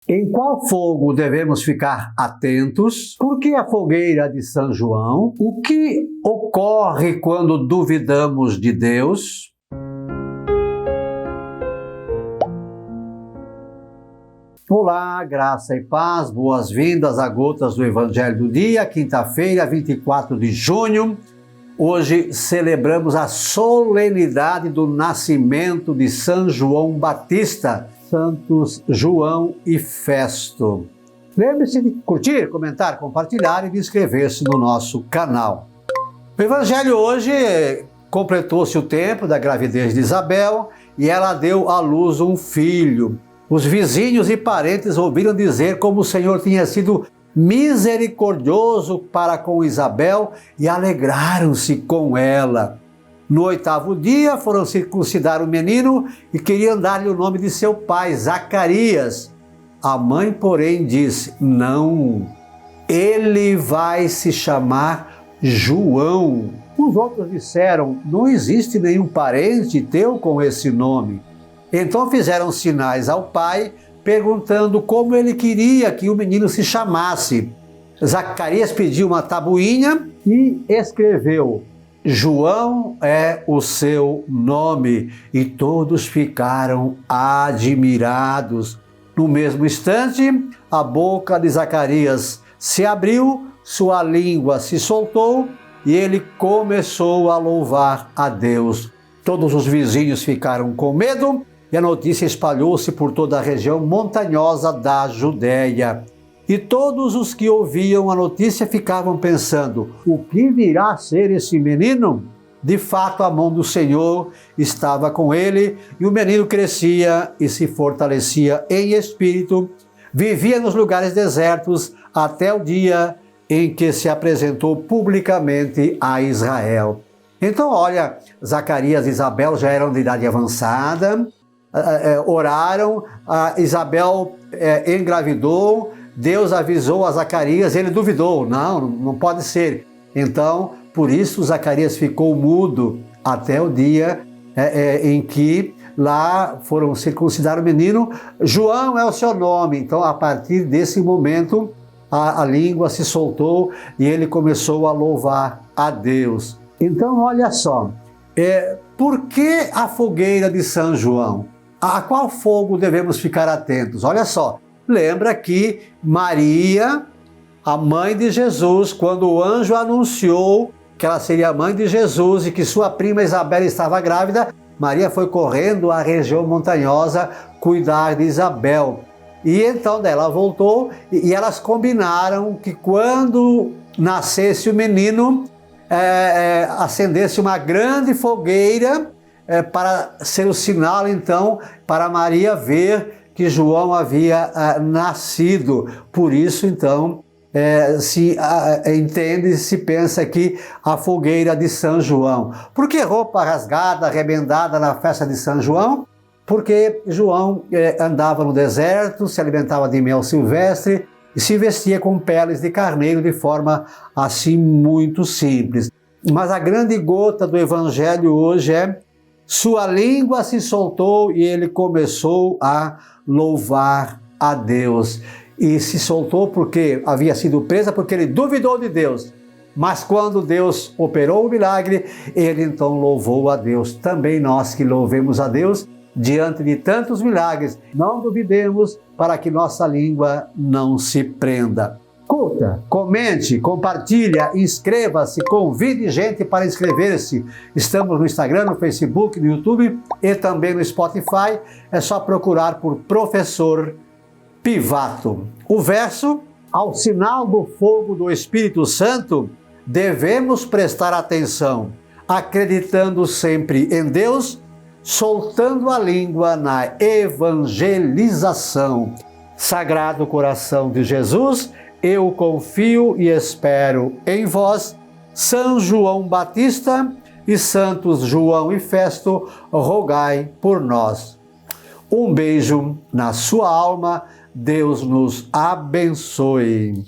Em qual fogo devemos ficar atentos? Por que a fogueira de São João? O que ocorre quando duvidamos de Deus? Olá, graça e paz, boas-vindas a Gotas do Evangelho do Dia, quinta-feira, 24 de junho. Hoje celebramos a solenidade do nascimento de São João Batista, Santos João e Festo. Lembre-se de curtir, comentar, compartilhar e de inscrever-se no nosso canal. O Evangelho hoje completou-se o tempo da gravidez de Isabel e ela deu à luz um filho. Os vizinhos e parentes ouviram dizer como o Senhor tinha sido misericordioso para com Isabel e alegraram-se com ela. No 8º dia foram circuncidar o menino e queriam dar-lhe o nome de seu pai, Zacarias. A mãe, porém, disse: não, ele vai se chamar João. Os outros disseram: não existe nenhum parente teu com esse nome. Então fizeram sinais ao pai, perguntando como ele queria que o menino se chamasse. Zacarias pediu uma tabuinha e escreveu: João é o seu nome, e todos ficaram admirados. No mesmo instante, a boca de Zacarias se abriu, sua língua se soltou e ele começou a louvar a Deus. Todos os vizinhos ficaram com medo e a notícia espalhou-se por toda a região montanhosa da Judéia. E todos os que ouviam a notícia ficavam pensando: o que virá a ser esse menino? De fato, a mão do Senhor estava com ele, e o menino crescia e se fortalecia em espírito, vivia nos lugares desertos até o dia em que se apresentou publicamente a Israel. Então, olha, Zacarias e Isabel já eram de idade avançada, oraram, Isabel engravidou, Deus avisou a Zacarias, ele duvidou, não pode ser. Então, por isso Zacarias ficou mudo até o dia em que lá foram circuncidar o menino. João é o seu nome. Então, a partir desse momento, a língua se soltou e ele começou a louvar a Deus. Então, olha só, por que a fogueira de São João? A qual fogo devemos ficar atentos? Olha só, lembra que Maria, a mãe de Jesus, quando o anjo anunciou que ela seria a mãe de Jesus e que sua prima Isabel estava grávida, Maria foi correndo à região montanhosa cuidar de Isabel. E então ela voltou e elas combinaram que quando nascesse o menino, acendesse uma grande fogueira para ser o sinal, então, para Maria ver que João havia nascido. Por isso, então, se entende, se pensa que a fogueira de São João. Por que roupa rasgada, arrebendada na festa de São João? Porque João andava no deserto, se alimentava de mel silvestre e se vestia com peles de carneiro de forma assim muito simples. Mas a grande gota do Evangelho hoje é: sua língua se soltou e ele começou a louvar a Deus. E se soltou porque havia sido presa, porque ele duvidou de Deus. Mas quando Deus operou o milagre, ele então louvou a Deus. Também nós que louvemos a Deus diante de tantos milagres, não duvidemos para que nossa língua não se prenda. Curta, comente, compartilha, inscreva-se, convide gente para inscrever-se. Estamos no Instagram, no Facebook, no YouTube e também no Spotify. É só procurar por Professor Pivato. O verso: ao sinal do fogo do Espírito Santo, devemos prestar atenção, acreditando sempre em Deus, soltando a língua na evangelização. Sagrado coração de Jesus, eu confio e espero em vós. São João Batista e Santos João e Festo, rogai por nós. Um beijo na sua alma. Deus nos abençoe.